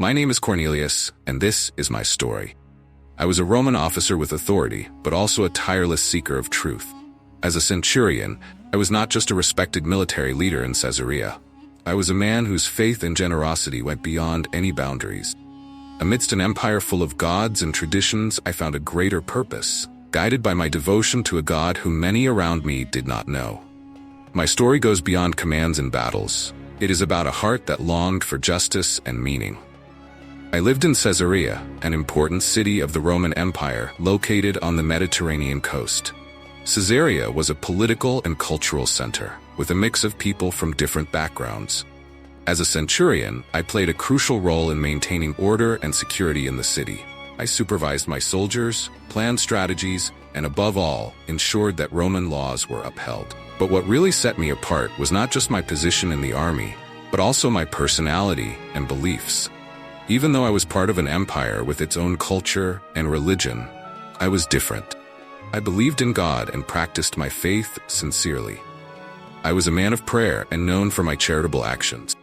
My name is Cornelius, and this is my story. I was a Roman officer with authority, but also a tireless seeker of truth. As a centurion, I was not just a respected military leader in Caesarea. I was a man whose faith and generosity went beyond any boundaries. Amidst an empire full of gods and traditions, I found a greater purpose, guided by my devotion to a God whom many around me did not know. My story goes beyond commands and battles. It is about a heart that longed for justice and meaning. I lived in Caesarea, an important city of the Roman Empire located on the Mediterranean coast. Caesarea was a political and cultural center, with a mix of people from different backgrounds. As a centurion, I played a crucial role in maintaining order and security in the city. I supervised my soldiers, planned strategies, and above all, ensured that Roman laws were upheld. But what really set me apart was not just my position in the army, but also my personality and beliefs. Even though I was part of an empire with its own culture and religion, I was different. I believed in God and practiced my faith sincerely. I was a man of prayer and known for my charitable actions.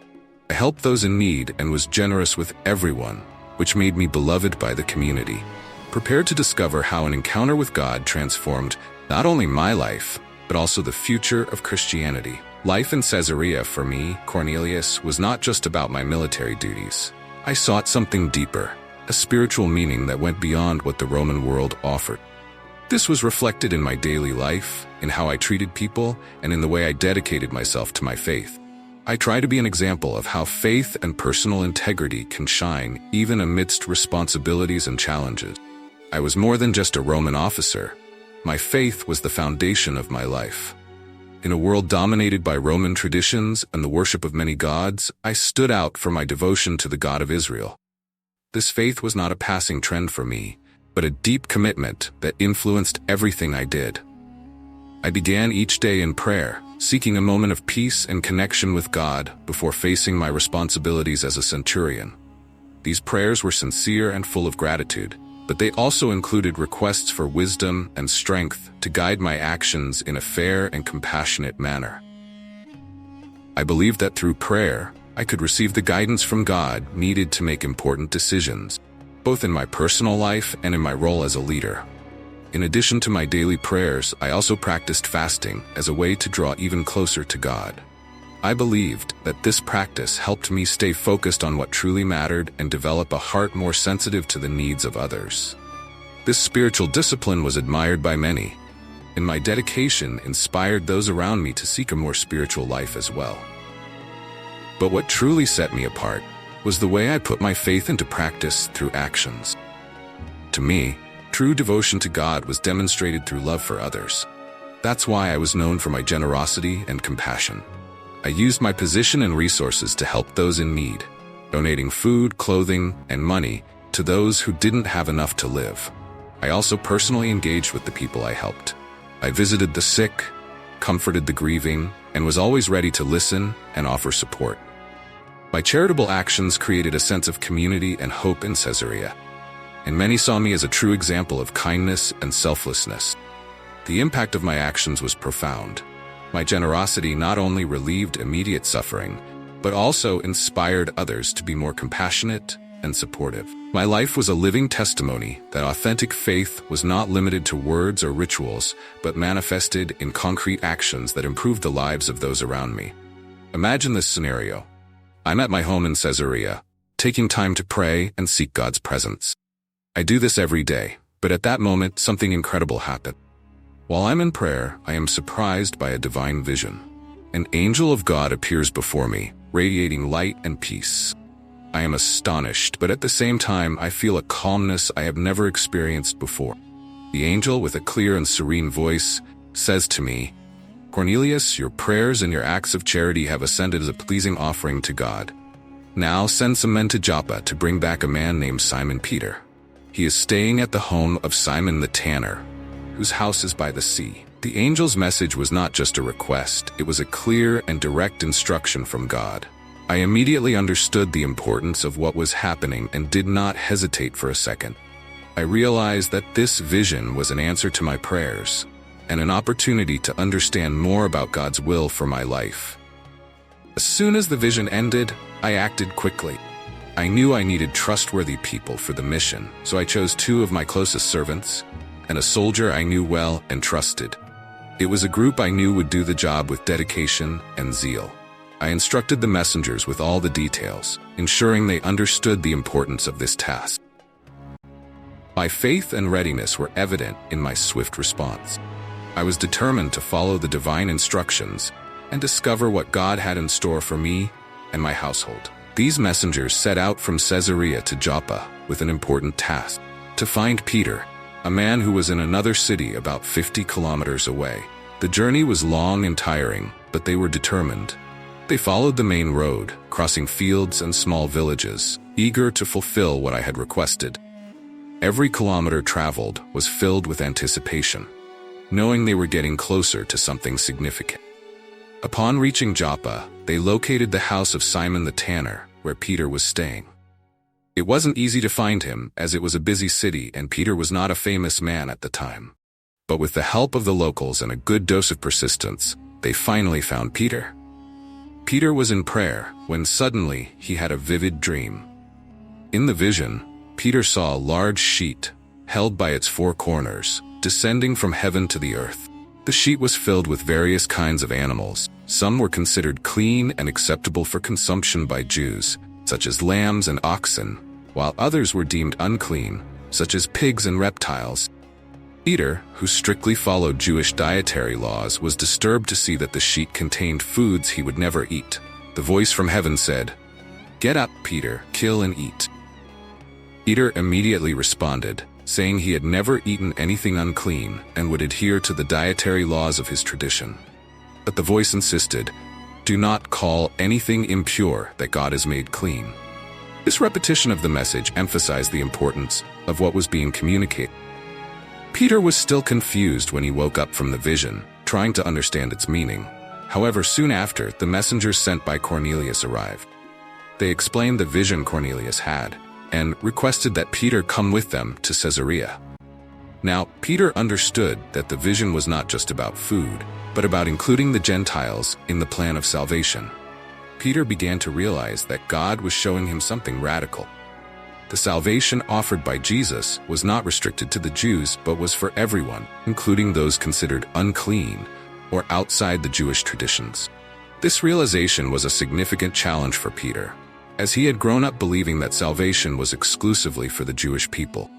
I helped those in need and was generous with everyone, which made me beloved by the community. Prepared to discover how an encounter with God transformed not only my life, but also the future of Christianity. Life in Caesarea for me, Cornelius, was not just about my military duties. I sought something deeper, a spiritual meaning that went beyond what the Roman world offered. This was reflected in my daily life, in how I treated people, and in the way I dedicated myself to my faith. I try to be an example of how faith and personal integrity can shine even amidst responsibilities and challenges. I was more than just a Roman officer. My faith was the foundation of my life. In a world dominated by Roman traditions and the worship of many gods, I stood out for my devotion to the God of Israel. This faith was not a passing trend for me, but a deep commitment that influenced everything I did. I began each day in prayer, seeking a moment of peace and connection with God before facing my responsibilities as a centurion. These prayers were sincere and full of gratitude, but they also included requests for wisdom and strength to guide my actions in a fair and compassionate manner. I believed that through prayer, I could receive the guidance from God needed to make important decisions, both in my personal life and in my role as a leader. In addition to my daily prayers, I also practiced fasting as a way to draw even closer to God. I believed that this practice helped me stay focused on what truly mattered and develop a heart more sensitive to the needs of others. This spiritual discipline was admired by many, and my dedication inspired those around me to seek a more spiritual life as well. But what truly set me apart was the way I put my faith into practice through actions. To me, true devotion to God was demonstrated through love for others. That's why I was known for my generosity and compassion. I used my position and resources to help those in need, donating food, clothing, and money to those who didn't have enough to live. I also personally engaged with the people I helped. I visited the sick, comforted the grieving, and was always ready to listen and offer support. My charitable actions created a sense of community and hope in Caesarea, and many saw me as a true example of kindness and selflessness. The impact of my actions was profound. My generosity not only relieved immediate suffering, but also inspired others to be more compassionate and supportive. My life was a living testimony that authentic faith was not limited to words or rituals, but manifested in concrete actions that improved the lives of those around me. Imagine this scenario. I'm at my home in Caesarea, taking time to pray and seek God's presence. I do this every day, but at that moment, something incredible happened. While I'm in prayer, I am surprised by a divine vision. An angel of God appears before me, radiating light and peace. I am astonished, but at the same time, I feel a calmness I have never experienced before. The angel, with a clear and serene voice, says to me, "Cornelius, your prayers and your acts of charity have ascended as a pleasing offering to God. Now send some men to Joppa to bring back a man named Simon Peter. He is staying at the home of Simon the tanner, whose house is by the sea." The angel's message was not just a request, it was a clear and direct instruction from God. I immediately understood the importance of what was happening and did not hesitate for a second. I realized that this vision was an answer to my prayers and an opportunity to understand more about God's will for my life. As soon as the vision ended, I acted quickly. I knew I needed trustworthy people for the mission, so I chose 2 of my closest servants and a soldier I knew well and trusted. It was a group I knew would do the job with dedication and zeal. I instructed the messengers with all the details, ensuring they understood the importance of this task. My faith and readiness were evident in my swift response. I was determined to follow the divine instructions and discover what God had in store for me and my household. These messengers set out from Caesarea to Joppa with an important task: to find Peter, a man who was in another city about 50 kilometers away. The journey was long and tiring, but they were determined. They followed the main road, crossing fields and small villages, eager to fulfill what I had requested. Every kilometer traveled was filled with anticipation, knowing they were getting closer to something significant. Upon reaching Joppa, they located the house of Simon the tanner, where Peter was staying. It wasn't easy to find him, as it was a busy city and Peter was not a famous man at the time. But with the help of the locals and a good dose of persistence, they finally found Peter. Peter was in prayer when suddenly he had a vivid dream. In the vision, Peter saw a large sheet, held by its 4 corners, descending from heaven to the earth. The sheet was filled with various kinds of animals. Some were considered clean and acceptable for consumption by Jews, such as lambs and oxen, while others were deemed unclean, such as pigs and reptiles. Peter, who strictly followed Jewish dietary laws, was disturbed to see that the sheet contained foods he would never eat. The voice from heaven said, "Get up, Peter, kill and eat." Peter immediately responded, saying he had never eaten anything unclean and would adhere to the dietary laws of his tradition. But the voice insisted, "Do not call anything impure that God has made clean." This repetition of the message emphasized the importance of what was being communicated. Peter was still confused when he woke up from the vision, trying to understand its meaning. However, soon after, the messengers sent by Cornelius arrived. They explained the vision Cornelius had and requested that Peter come with them to Caesarea. Now, Peter understood that the vision was not just about food, but about including the Gentiles in the plan of salvation. Peter began to realize that God was showing him something radical. The salvation offered by Jesus was not restricted to the Jews, but was for everyone, including those considered unclean or outside the Jewish traditions. This realization was a significant challenge for Peter, as he had grown up believing that salvation was exclusively for the Jewish people.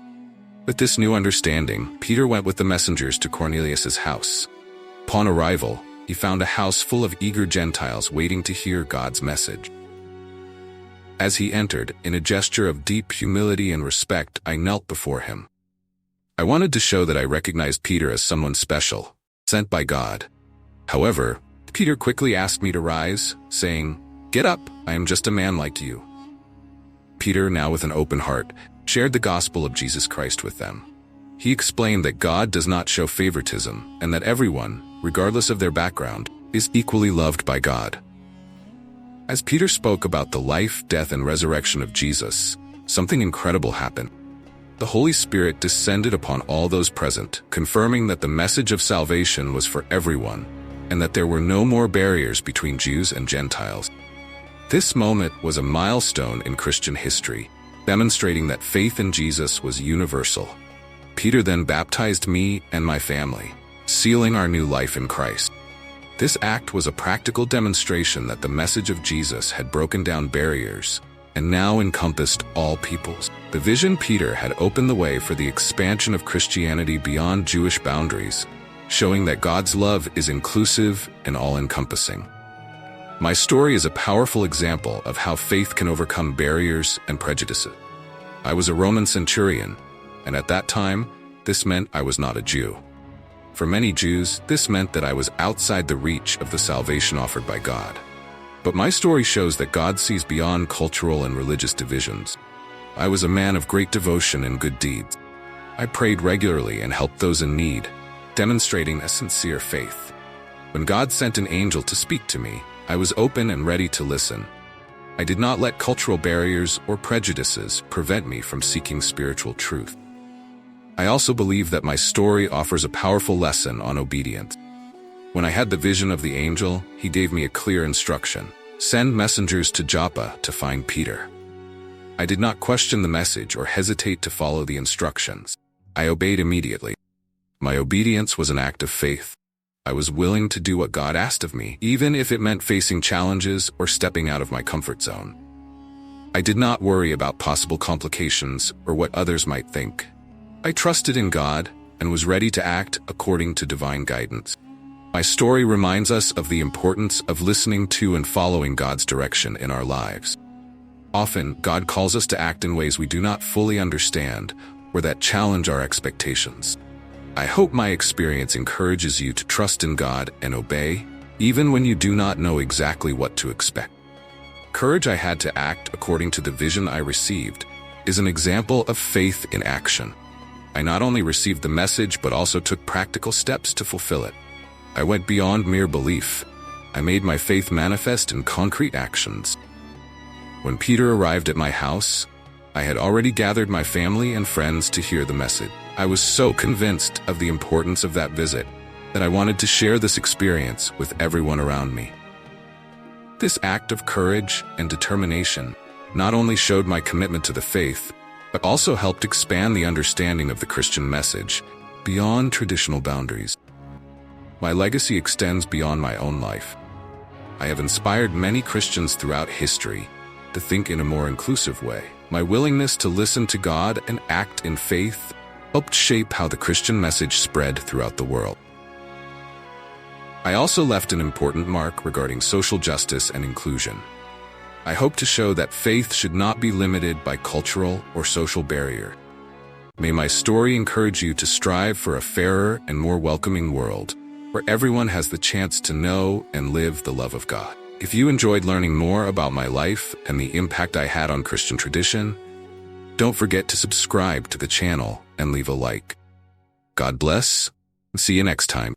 With this new understanding, Peter went with the messengers to Cornelius's house. Upon arrival, he found a house full of eager Gentiles waiting to hear God's message. As he entered, in a gesture of deep humility and respect, I knelt before him. I wanted to show that I recognized Peter as someone special, sent by God. However, Peter quickly asked me to rise, saying, "Get up, I am just a man like you." Peter, now with an open heart, shared the gospel of Jesus Christ with them. He explained that God does not show favoritism and that everyone, regardless of their background, is equally loved by God. As Peter spoke about the life, death, and resurrection of Jesus, something incredible happened. The Holy Spirit descended upon all those present, confirming that the message of salvation was for everyone, and that there were no more barriers between Jews and Gentiles. This moment was a milestone in Christian history, demonstrating that faith in Jesus was universal. Peter then baptized me and my family, sealing our new life in Christ. This act was a practical demonstration that the message of Jesus had broken down barriers and now encompassed all peoples. The vision Peter had opened the way for the expansion of Christianity beyond Jewish boundaries, showing that God's love is inclusive and all-encompassing. My story is a powerful example of how faith can overcome barriers and prejudices. I was a Roman centurion, and at that time, this meant I was not a Jew. For many Jews, this meant that I was outside the reach of the salvation offered by God. But my story shows that God sees beyond cultural and religious divisions. I was a man of great devotion and good deeds. I prayed regularly and helped those in need, demonstrating a sincere faith. When God sent an angel to speak to me, I was open and ready to listen. I did not let cultural barriers or prejudices prevent me from seeking spiritual truth. I also believe that my story offers a powerful lesson on obedience. When I had the vision of the angel, he gave me a clear instruction: send messengers to Joppa to find Peter. I did not question the message or hesitate to follow the instructions. I obeyed immediately. My obedience was an act of faith. I was willing to do what God asked of me, even if it meant facing challenges or stepping out of my comfort zone. I did not worry about possible complications or what others might think. I trusted in God and was ready to act according to divine guidance. My story reminds us of the importance of listening to and following God's direction in our lives. Often, God calls us to act in ways we do not fully understand or that challenge our expectations. I hope my experience encourages you to trust in God and obey, even when you do not know exactly what to expect. Courage I had to act according to the vision I received is an example of faith in action. I not only received the message but also took practical steps to fulfill it. I went beyond mere belief. I made my faith manifest in concrete actions. When Peter arrived at my house, I had already gathered my family and friends to hear the message. I was so convinced of the importance of that visit that I wanted to share this experience with everyone around me. This act of courage and determination not only showed my commitment to the faith, but also helped expand the understanding of the Christian message beyond traditional boundaries. My legacy extends beyond my own life. I have inspired many Christians throughout history to think in a more inclusive way. My willingness to listen to God and act in faith helped shape how the Christian message spread throughout the world. I also left an important mark regarding social justice and inclusion. I hope to show that faith should not be limited by cultural or social barrier. May my story encourage you to strive for a fairer and more welcoming world, where everyone has the chance to know and live the love of God. If you enjoyed learning more about my life and the impact I had on Christian tradition, don't forget to subscribe to the channel and leave a like. God bless, and see you next time.